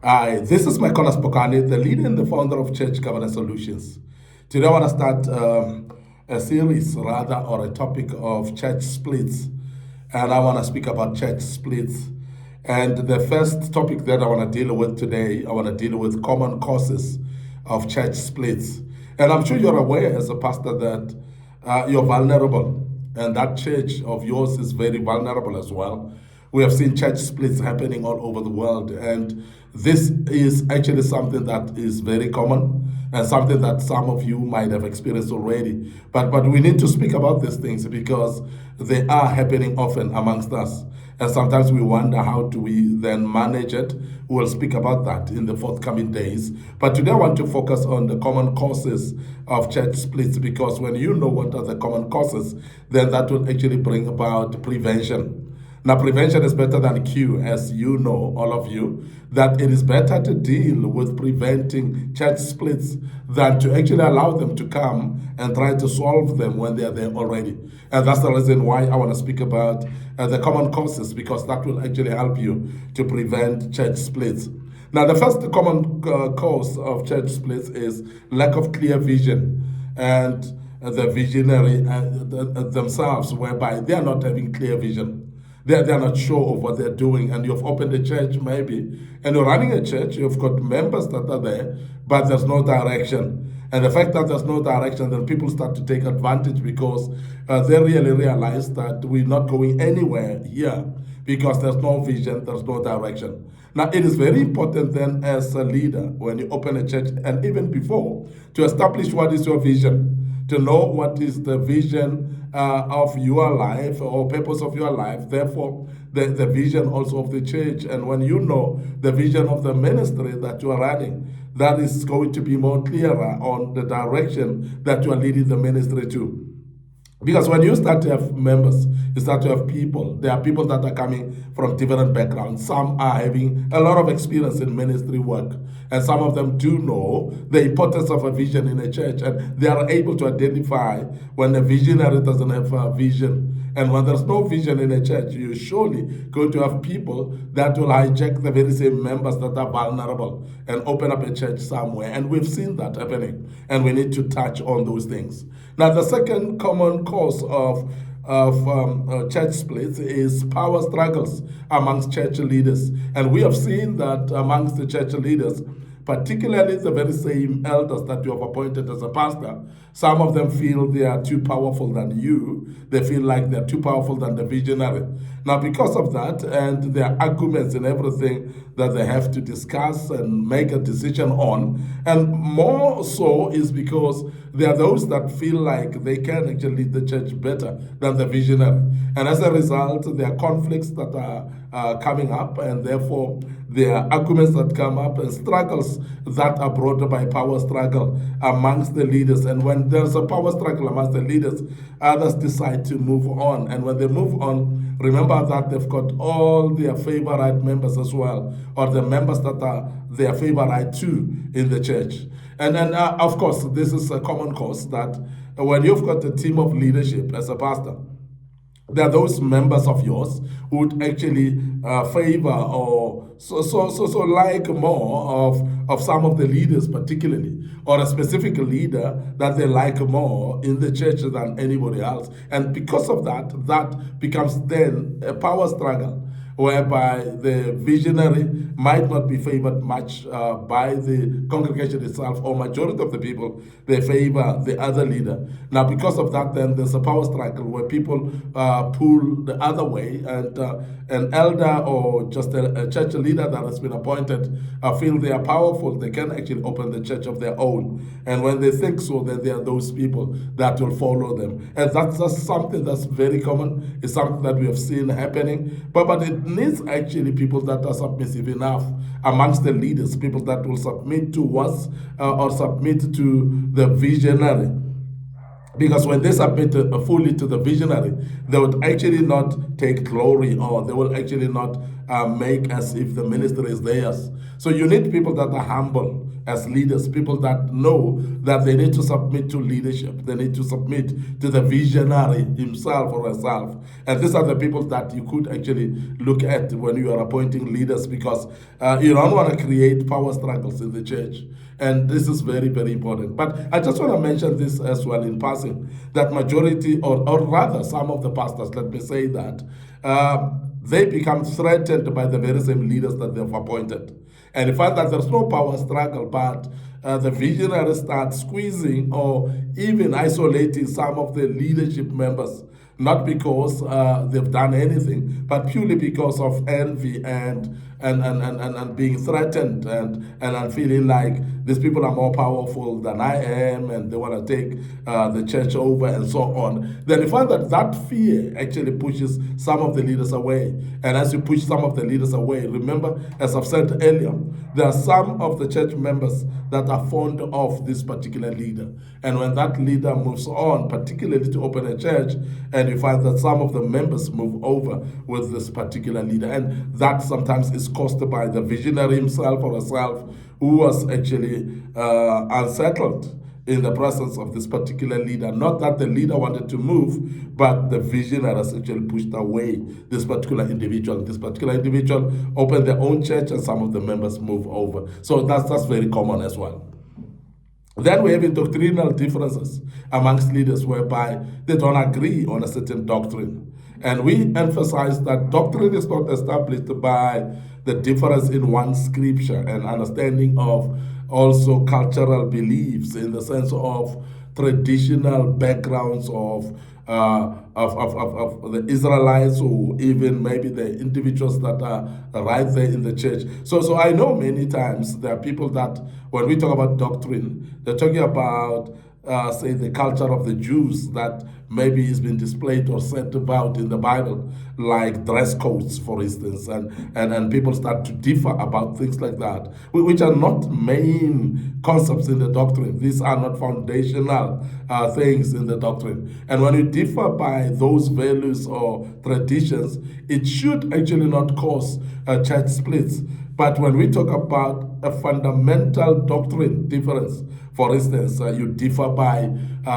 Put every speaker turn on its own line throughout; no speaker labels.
Hi, this is Micornus Phokane, the leader and the founder of Church Governance Solutions. Today I want to start a series, rather, or a topic of church splits. And I want to speak about church splits. And the first topic that I want to deal with today, I want to deal with common causes of church splits. And I'm sure you're aware as a pastor that you're vulnerable, and that church of yours is very vulnerable as well. We have seen church splits happening all over the world, and this is actually something that is very common and something that some of you might have experienced already. But we need to speak about these things because they are happening often amongst us. And sometimes we wonder, how do we then manage it? We'll speak about that in the forthcoming days. But today I want to focus on the common causes of church splits, because when you know what are the common causes, then that will actually bring about prevention. Now, prevention is better than cure, as you know, all of you, that it is better to deal with preventing church splits than to actually allow them to come and try to solve them when they are there already. And that's the reason why I want to speak about the common causes, because that will actually help you to prevent church splits. Now, the first common cause of church splits is lack of clear vision, and the visionary themselves, whereby they are not having clear vision. They're not sure of what they're doing, and you've opened a church maybe, and you're running a church, you've got members that are there, but there's no direction. And the fact that there's no direction, then people start to take advantage, because they really realize that we're not going anywhere here because there's no vision, there's no direction. Now, it is very important then, as a leader, when you open a church, and even before, to establish what is your vision, to know what is the vision of your life or purpose of your life, therefore the vision also of the church. And when you know the vision of the ministry that you are running, that is going to be more clearer on the direction that you are leading the ministry to. Because when you start to have members, you start to have people. There are people that are coming from different backgrounds. Some are having a lot of experience in ministry work, and some of them do know the importance of a vision in a church, and they are able to identify when a visionary doesn't have a vision. And when there's no vision in a church, you're surely going to have people that will hijack the very same members that are vulnerable and open up a church somewhere. And we've seen that happening, and we need to touch on those things. Now, the second common cause of church splits is power struggles amongst church leaders. And we have seen that amongst the church leaders, particularly the very same elders that you have appointed as a pastor, some of them feel they are too powerful than you. They feel like they're too powerful than the visionary. Now, because of that, and their arguments and everything that they have to discuss and make a decision on, and more so is because there are those that feel like they can actually lead the church better than the visionary. And as a result, there are conflicts that are coming up, and therefore there are arguments that come up and struggles that are brought by power struggle amongst the leaders. And when there's a power struggle amongst the leaders, others decide to move on. And when they move on, remember that they've got all their favorite members as well, or the members that are their favorite too in the church. And then, of course, this is a common cause that when you've got a team of leadership as a pastor, there are those members of yours who would actually favor or so like more of some of the leaders, particularly, or a specific leader that they like more in the church than anybody else. And because of that, that becomes then a power struggle, whereby the visionary might not be favored much by the congregation itself, or majority of the people, they favor the other leader. Now, because of that, then there's a power struggle where people pull the other way, and an elder or just a church leader that has been appointed feel they are powerful. They can actually open the church of their own. And when they think so, then there are those people that will follow them. And that's just something that's very common. It's something that we have seen happening. But it needs actually people that are submissive enough amongst the leaders, people that will submit to us or submit to the visionary. Because when they submit fully to the visionary, they would actually not take glory, or they will actually not make as if the ministry is theirs. So you need people that are humble as leaders, people that know that they need to submit to leadership, they need to submit to the visionary himself or herself. And these are the people that you could actually look at when you are appointing leaders, because you don't want to create power struggles in the church. And this is very, very important. But I just want to mention this as well in passing, that majority, or rather some of the pastors, let me say that, they become threatened by the very same leaders that they've appointed. And in fact, that there's no power struggle, but the visionaries start squeezing or even isolating some of the leadership members, not because they've done anything, but purely because of envy and being threatened and feeling like these people are more powerful than I am, and they want to take the church over and so on. Then you find that that fear actually pushes some of the leaders away. And as you push some of the leaders away, remember, as I've said earlier, there are some of the church members that are fond of this particular leader. And when that leader moves on, particularly to open a church, and you find that some of the members move over with this particular leader. And that sometimes is caused by the visionary himself or herself, who was actually unsettled in the presence of this particular leader. Not that the leader wanted to move, but the visionary has actually pushed away this particular individual. This particular individual opened their own church, and some of the members move over. So that's very common as well. Then we have doctrinal differences amongst leaders, whereby they don't agree on a certain doctrine. And we emphasize that doctrine is not established by the difference in one scripture and understanding of also cultural beliefs, in the sense of traditional backgrounds of the Israelites, or even maybe the individuals that are right there in the church. So I know many times there are people that, when we talk about doctrine, they're talking about say the culture of the Jews that maybe has been displayed or said about in the Bible, like dress codes, for instance, and people start to differ about things like that, which are not main concepts in the doctrine. These are not foundational things in the doctrine. And when you differ by those values or traditions, it should actually not cause church splits. But when we talk about a fundamental doctrine difference, for instance, you differ by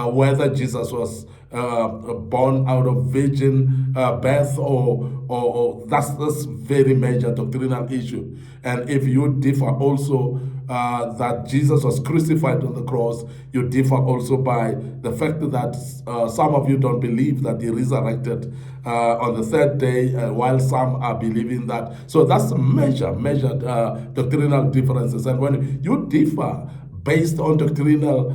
whether Jesus was born out of virgin birth, or that's very major doctrinal issue. And if you differ also that Jesus was crucified on the cross, you differ also by the fact that some of you don't believe that he resurrected on the third day, while some are believing that. So that's major doctrinal differences. And when you differ based on doctrinal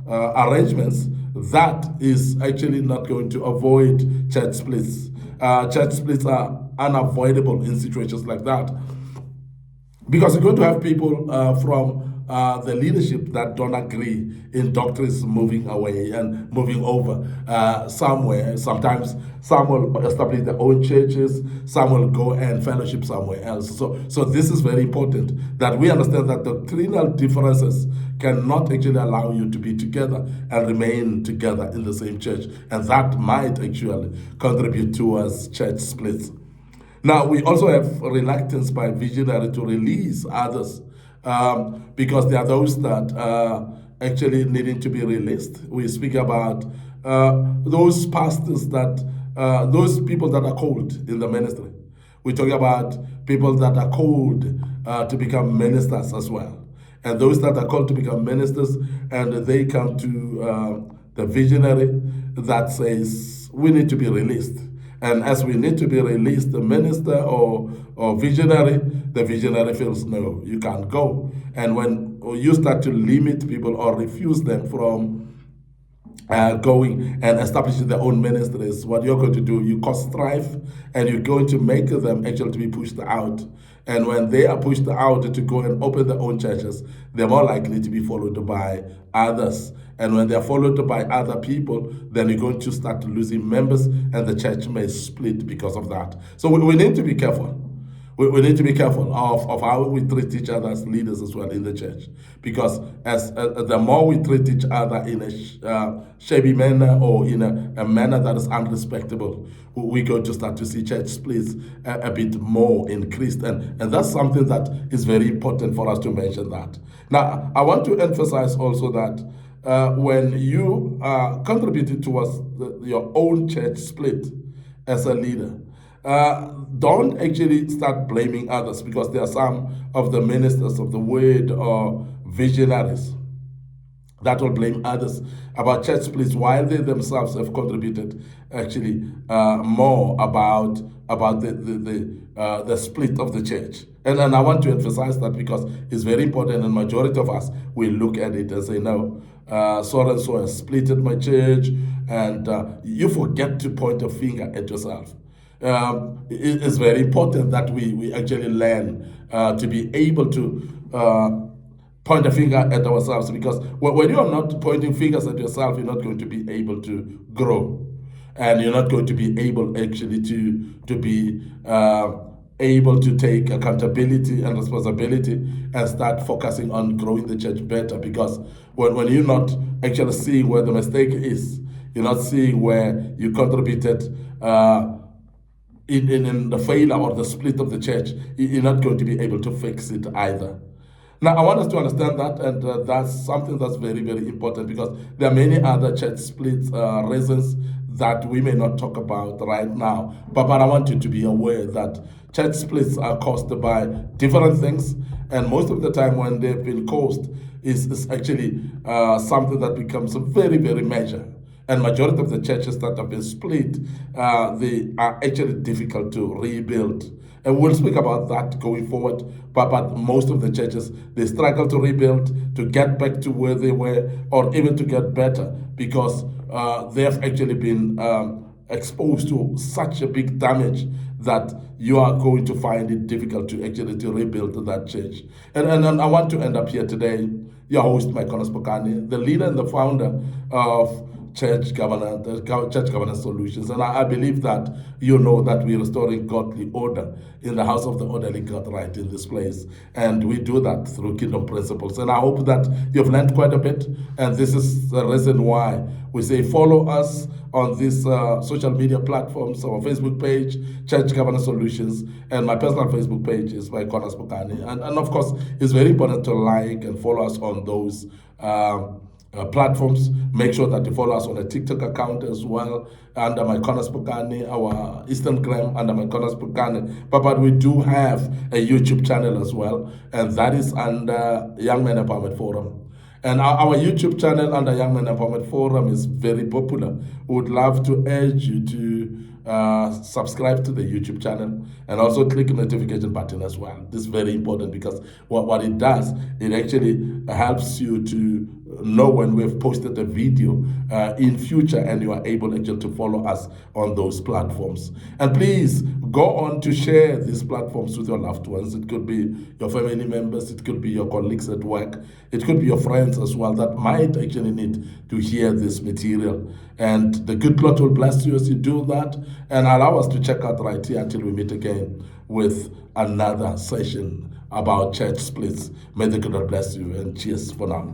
arrangements, that is actually not going to avoid church splits. Church splits are unavoidable in situations like that, because you're going to have people from the leadership that don't agree in doctrines moving away and moving over somewhere. Sometimes some will establish their own churches, some will go and fellowship somewhere else. So this is very important, that we understand that doctrinal differences cannot actually allow you to be together and remain together in the same church. And that might actually contribute towards church splits. Now, we also have reluctance by visionary to release others, because there are those that are actually needing to be released. We speak about those pastors that, those people that are called in the ministry. We talk about people that are called to become ministers as well. And those that are called to become ministers, and they come to the visionary that says, we need to be released. And as we need to be released, the minister or visionary, the visionary feels, no, you can't go. And when you start to limit people or refuse them from going and establishing their own ministries, what you're going to do, you cause strife, and you're going to make them actually to be pushed out. And when they are pushed out to go and open their own churches, they're more likely to be followed by others. And when they're followed by other people, then you're going to start losing members, and the church may split because of that. So we need to be careful. we need to be careful of how we treat each other as leaders as well in the church, because as the more we treat each other in a shabby manner or in a manner that is unrespectable, we're going to start to see church splits a bit more increased, and that's something that is very important for us to mention that. Now, I want to emphasize also that when you contributed towards your own church split as a leader, don't actually start blaming others, because there are some of the ministers of the word or visionaries that will blame others about church splits while they themselves have contributed actually more about the split of the church. And I want to emphasize that because it's very important, and majority of us will look at it and say, no, so and so has splitted my church, and you forget to point a finger at yourself. It's very important that we actually learn to be able to point a finger at ourselves, because when you are not pointing fingers at yourself, you're not going to be able to grow, and you're not going to be able actually to be able to take accountability and responsibility and start focusing on growing the church better. Because when you're not actually seeing where the mistake is, you're not seeing where you contributed in the failure or the split of the church, you're not going to be able to fix it either. Now, I want us to understand that, and that's something that's very, very important, because there are many other church split reasons that we may not talk about right now. But I want you to be aware that church splits are caused by different things, and most of the time when they've been caused is actually something that becomes very, very major. And majority of the churches that have been split, they are actually difficult to rebuild. And we'll speak about that going forward. But most of the churches, they struggle to rebuild, to get back to where they were, or even to get better, because they have actually been exposed to such a big damage that you are going to find it difficult to actually to rebuild that church. And I want to end up here today, your host, Micornus Phokane, the leader and the founder of church governance solutions. And I believe that you know that we're restoring godly order in the house of the orderly God right in this place. And we do that through kingdom principles. And I hope that you've learned quite a bit. And this is the reason why we say follow us on these social media platforms, our Facebook page, Church Governance Solutions, and my personal Facebook page is Micornus Phokane. And of course, it's very important to like and follow us on those platforms. Make sure that you follow us on a TikTok account as well, under Micornus Phokane, our Instagram under Micornus Phokane. But we do have a YouTube channel as well, and that is under Young Men Empowerment Forum. And our YouTube channel under Young Men Empowerment Forum is very popular. We would love to urge you to subscribe to the YouTube channel, and also click the notification button as well. This is very important, because what it does, it actually helps you to know when we've posted a video in future, and you are able actually to follow us on those platforms. And please go on to share these platforms with your loved ones. It could be your family members, it could be your colleagues at work, it could be your friends as well that might actually need to hear this material. And the good Lord will bless you as you do that, and allow us to check out right here until we meet again with another session about church splits. May the good Lord bless you, and cheers for now.